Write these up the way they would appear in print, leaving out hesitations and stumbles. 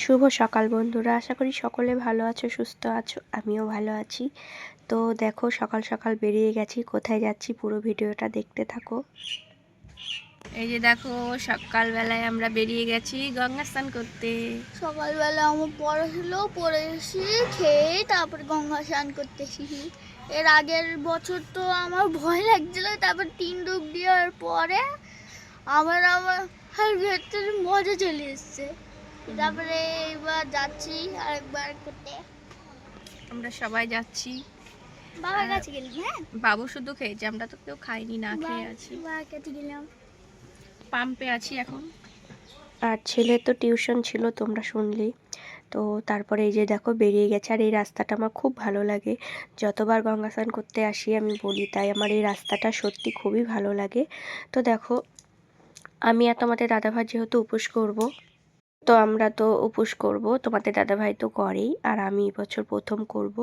শুভ সকাল বন্ধুরা, আশা করি সকলে ভালো আছো, সুস্থ আছো। আমিও ভালো আছি। তো দেখো, সকাল সকাল বেরিয়ে গেছি। কোথায় যাচ্ছি পুরো ভিডিওটা দেখতে থাকো। এই যে দেখো, সকালবেলায় আমরা বেরিয়ে গেছি গঙ্গা স্নান করতে। সকালবেলা আমার পড়া ছিল, পড়ে এসে খেয়ে তারপরে গঙ্গা স্নান করতে এসেছি। এর আগের বছর তো আমার ভয় লাগছিল, তারপর 3 ডুব দেওয়ার পরে আমার ভেতরে মজা চলে এসছে। তারপরে এবার যাচ্ছি আরেকবার করতে। আমরা সবাই যাচ্ছি। বাবার কাছে গেলাম। হ্যাঁ, বাবু শুধু খেয়েছে, আমরা তো কেউ খাইনি, না খেয়ে আছি। বাবার কাছে গেলাম, পাম্পে আছি এখন। আর ছেলে তো টিউশন ছিল, তোমরা শুনলেই। তো তারপরে এই যে দেখো বেরিয়ে গেছে। আর এই রাস্তাটা আমার খুব ভালো লাগে। যতবার গঙ্গা স্নান করতে আসি আমি বলি তাই, আমার এই রাস্তাটা সত্যি খুবই ভালো লাগে। তো দেখো, আমি আর তোমাদের দাদাভাই যেহেতু উপোস করব, তো আমরা তো উপোস করব, তোমাদের দাদাভাই তো করেই, আর আমি এবছর প্রথম করব।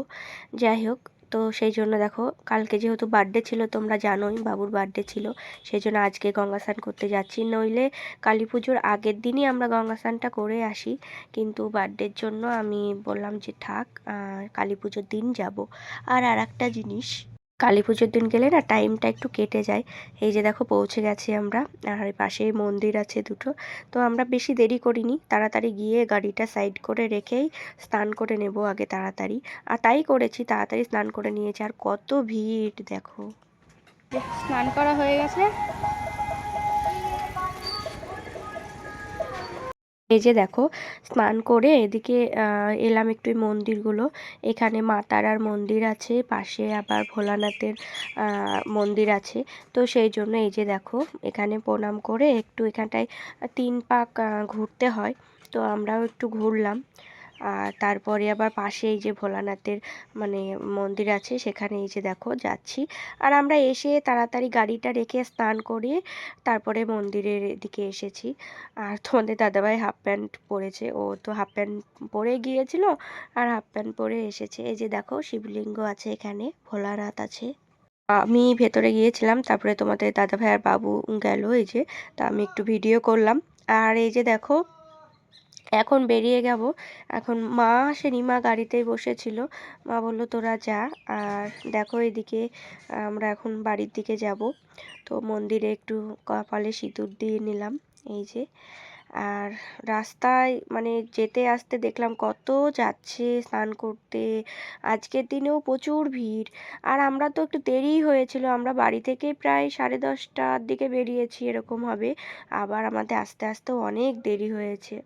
যাই হোক, তো সেই জন্য দেখো, কালকে যেহেতু বার্থডে ছিল, তোমরা জানোই বাবুর বার্থডে ছিল, সেই জন্য আজকে গঙ্গা স্নান করতে যাচ্ছি। নইলে কালী পুজোর আগের দিনই আমরা গঙ্গা স্নানটা করে আসি, কিন্তু বার্থডের জন্য আমি বললাম যে থাক, কালী পুজোর দিন যাব। আর একটা জিনিস, কালী পুজোর দিন গেলে না টাইমটা একটু কেটে যায়। এই যে দেখো পৌঁছে গেছি আমরা, আর পাশেই মন্দির আছে দুটো। তো আমরা বেশি দেরি করিনি, তাড়াতাড়ি গিয়ে গাড়িটা সাইড করে রেখেই স্নান করে নেব আগে তাড়াতাড়ি। আর তাই করেছি, তাড়াতাড়ি স্নান করে নিয়েছি। আর কত ভিড় দেখো। স্নান করা হয়ে গেছে। এই যে দেখো, স্নান করে এদিকে এলাম একটু এই মন্দিরগুলো। এখানে মা তারার মন্দির আছে, পাশে আবার ভোলানাথের মন্দির আছে। তো সেই জন্য এই যে দেখো, এখানে প্রণাম করে একটু এখানটায় 3 পাক ঘুরতে হয়। তো আমরাও একটু ঘুরলাম। আর তারপরে আবার পাশে এই যে ভোলানাথের মানে মন্দির আছে, সেখানে এই যে দেখো যাচ্ছি। আর আমরা এসে তাড়াতাড়ি গাড়িটা রেখে স্নান করে তারপরে মন্দিরের দিকে এসেছি। আর তোমাদের দাদাভাই হাফ প্যান্ট পরেছে, ও তো হাফ প্যান্ট পরে গিয়েছিল আর হাফ প্যান্ট পরে এসেছে। এই যে দেখো, শিবলিঙ্গ আছে এখানে, ভোলানাথ আছে। আমি ভেতরে গিয়েছিলাম, তারপরে তোমাদের দাদাভাই আর বাবু গেল। এই যে, তা আমি একটু ভিডিও করলাম। আর এই যে দেখো, এখন বেরিয়ে যাব। এখন মা আসেনি, মা গাড়িতেই বসেছিল। মা বলল তোরা যা। আর দেখো এদিকে আমরা এখন বাড়ির দিকে যাব। তো মন্দিরে একটু কপালে সিঁদুর দিয়ে নিলাম। এই যে, আর রাস্তায় মানে যেতে আসতে দেখলাম কত যাচ্ছে স্নান করতে। আজকের দিনেও প্রচুর ভিড়। আর আমরা তো একটু দেরিই হয়েছিল, আমরা বাড়ি থেকে প্রায় 10:30টার দিকে বেরিয়েছি, এরকম হবে। আবার আমাদের আস্তে আস্তে অনেক দেরি হয়েছে।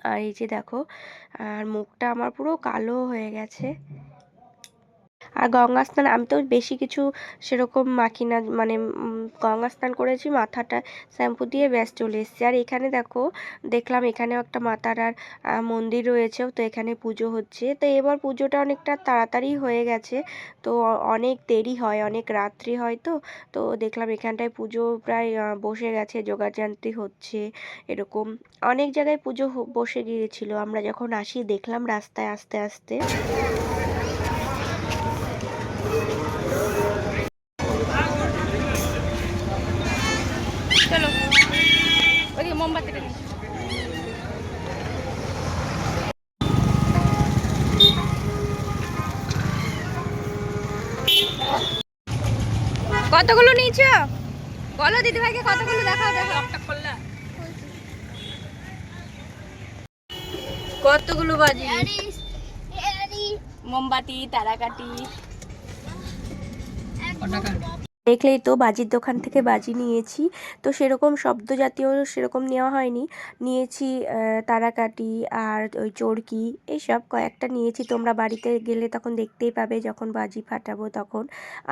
আর এই যে দেখো, আর মুখটা আমার পুরো কালো হয়ে গেছে। আর গঙ্গা স্নান আমি তো বেশি কিছু সেরকম মাখি না, মানে গঙ্গা স্নান করেছি, মাথাটা শ্যাম্পু দিয়ে ব্যাস চলে এসেছি। আর এখানে দেখো, দেখলাম এখানেও একটা মা তারার মন্দির রয়েছে, তো এখানে পুজো হচ্ছে। তো এবার পুজোটা অনেকটা তাড়াতাড়ি হয়ে গেছে, তো অনেক দেরি হয়, অনেক রাত্রি হয়। তো তো দেখলাম এখানটায় পুজো প্রায় বসে গেছে, যোগাযান্ত্রী হচ্ছে, এরকম অনেক জায়গায় পুজো বসে গিয়েছিল। আমরা যখন আসি দেখলাম রাস্তায় আস্তে আস্তে। চলো ওইদিকে মোমবাতিটা নিয়ে। কতগুলো নিয়েছ বলো দিদিভাইকে, কতগুলো দেখাও দেখাও। কতগুলো বাজি, মোমবাতি, তারাকাঠি। দেখলেই তো, বাজির দোকান থেকে বাজি নিয়েছি। তো সেরকম শব্দ জাতীয় সেরকম নেওয়া হয়নি, নিয়েছি তারাকাঠি আর ওই চরকি, এইসব কয়েকটা নিয়েছি। তোমরা বাড়িতে গেলে তখন দেখতেই পাবে যখন বাজি ফাটাবো তখন।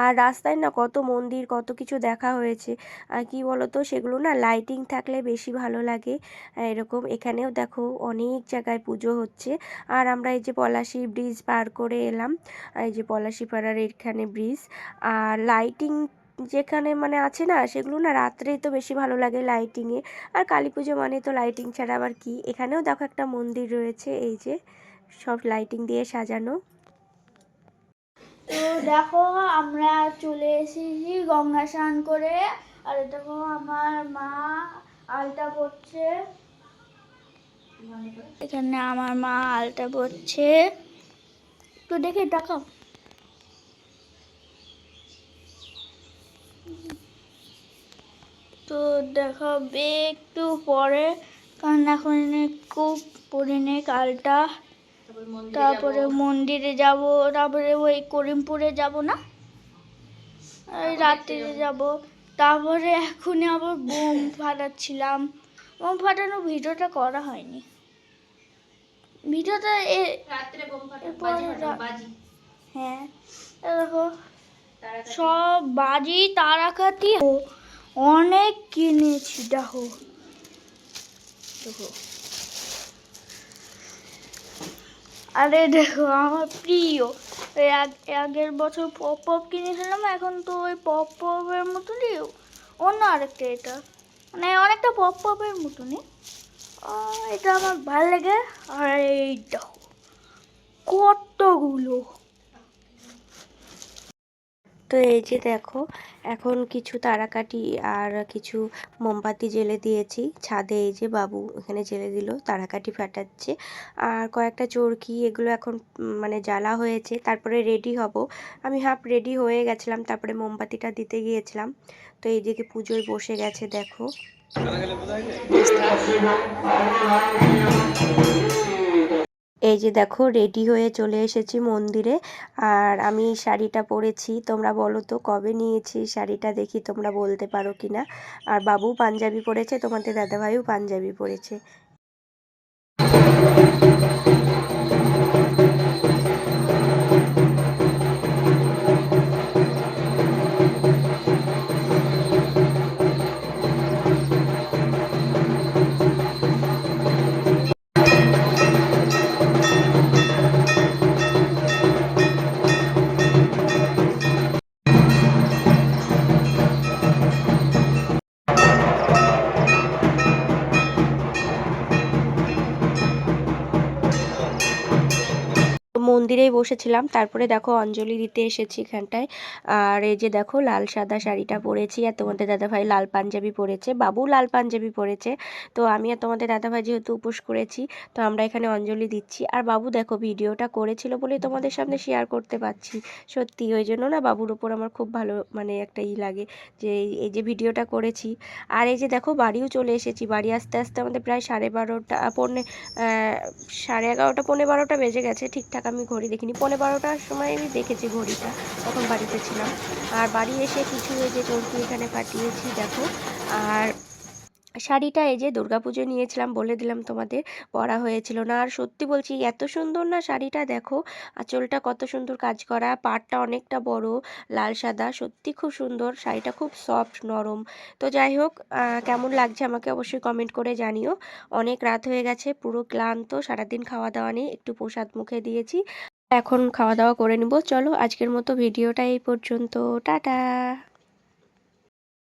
আর রাস্তায় না কত মন্দির, কত কিছু দেখা হয়েছে। আর কি বলো তো, সেগুলো না লাইটিং থাকলে বেশি ভালো লাগে। এরকম এখানেও দেখো অনেক জায়গায় পুজো হচ্ছে। আর আমরা এই যে পলাশী ব্রিজ পার করে এলাম, এই যে পলাশীপাড়ার এখানে ব্রিজ। আর লাইটিং যেখানে মানে আছে না, সেগুলো না রাত্রেই তো বেশি ভালো লাগে লাইটিংয়ে। আর কালী পুজো মানে তো লাইটিং ছাড়া আবার কি। এখানেও দেখো একটা মন্দির রয়েছে, এই যে সব লাইটিং দিয়ে সাজানো। তো দেখো, আমরা চলে এসেছি গঙ্গা স্নান করে। আর দেখো আমার মা আলতা পড়ছে। এখানে আমার মা আলতা পড়ছে, তো দেখে দেখাও। তো দেখাবে একটু পরে, কারণ এখন খুব পরে নেই কালটা। তারপরে মন্দিরে যাব, তারপরে ওই করিমপুরে যাব না, ওই রাত্রিরে যাব। তারপরে এখনই আবার বোম ফাটাচ্ছিলাম, বোম ফাটানোর ভিডিওটা করা হয়নি। ভিডিওটা হ্যাঁ দেখো সব বাজি তারাকাতি অনেক কিনেছি। দেখো দেখো, আরে দেখো আমার প্রিয়, ওই আগের বছর পপ পপ কিনেছিলাম, এখন তো ওই পপ পপের মতনই অন্য আরেকটা, এটা মানে অনেকটা পপ পপের মতনই, এটা আমার ভালো লাগে। আর এই দেখো কতগুলো। তো এই যে দেখো এখন কিছু তারাকাঠি আর কিছু মোমবাতি জেলে দিয়েছি ছাদে। এই যে বাবু এখানে জেলে দিল, তারাকাঠি ফাটাচ্ছে। আর কয়েকটা চরকি, এগুলো এখন মানে জ্বালা হয়েছে, তারপরে রেডি হব। আমি হাফ রেডি হয়ে গেছিলাম, তারপরে মোমবাতিটা দিতে গিয়েছিলাম। তো এইদিকে পুজোয় বসে গেছে দেখো। এই যে দেখো রেডি হয়ে চলে এসেছি মন্দিরে। আর আমি শাড়িটা পরেছি, তোমরা বলো তো কবে নিয়েছি শাড়িটা, দেখি তোমরা বলতে পারো কিনা। আর বাবু পাঞ্জাবি পরেছে, তোমাদের দাদাভাইও পাঞ্জাবি পরেছে। মন্দিরেই বসেছিলাম, তারপরে দেখো অঞ্জলি দিতে এসেছি এখানটায়। আর এই যে দেখো লাল সাদা শাড়িটা পরেছি, আর তোমাদের দাদাভাই লাল পাঞ্জাবি পরেছে, বাবু লাল পাঞ্জাবি পরেছে। তো আমি আর তোমাদের দাদাভাই যেহেতু উপোস করেছি, তো আমরা এখানে অঞ্জলি দিচ্ছি। আর বাবু দেখো ভিডিওটা করেছিল বলেই তোমাদের সামনে শেয়ার করতে পারছি। সত্যি ওই জন্য না বাবুর উপর আমার খুব ভালো মানে একটা লাগে যে এই যে ভিডিওটা করেছি। আর এই যে দেখো বাড়িও চলে এসেছি, বাড়ি আসতে আসতে আমাদের প্রায় 12:30 11:30 12:15 বেজে গেছে। ঠিকঠাক আমি ঘড়ি দেখিনি, 12:15টার সময় আমি দেখেছি ঘড়িটা, তখন বাড়িতে ছিলাম। আর বাড়ি এসে কিছু এই যে চরকি এখানে পাঠিয়েছি দেখো। আর শাড়িটা এই যে দুর্গাপুজো নিয়েছিলাম, বলে দিলাম তোমাদের, পরা হয়েছিল না। আর সত্যি বলছি এত সুন্দর না শাড়িটা, দেখো আঁচলটা কত সুন্দর কাজ করা, পাড়টা অনেকটা বড়, লাল সাদা, সত্যি খুব সুন্দর শাড়িটা, খুব সফট নরম। তো যাই হোক, কেমন লাগছে আমাকে অবশ্যই কমেন্ট করে জানিও। অনেক রাত হয়ে গেছে, পুরো ক্লান্ত, সারাদিন খাওয়া দাওয়া নেই, একটু প্রসাদ মুখে দিয়েছি, এখন খাওয়া দাওয়া করে নিব। চলো আজকের মতো ভিডিওটা এই পর্যন্ত, টাটা।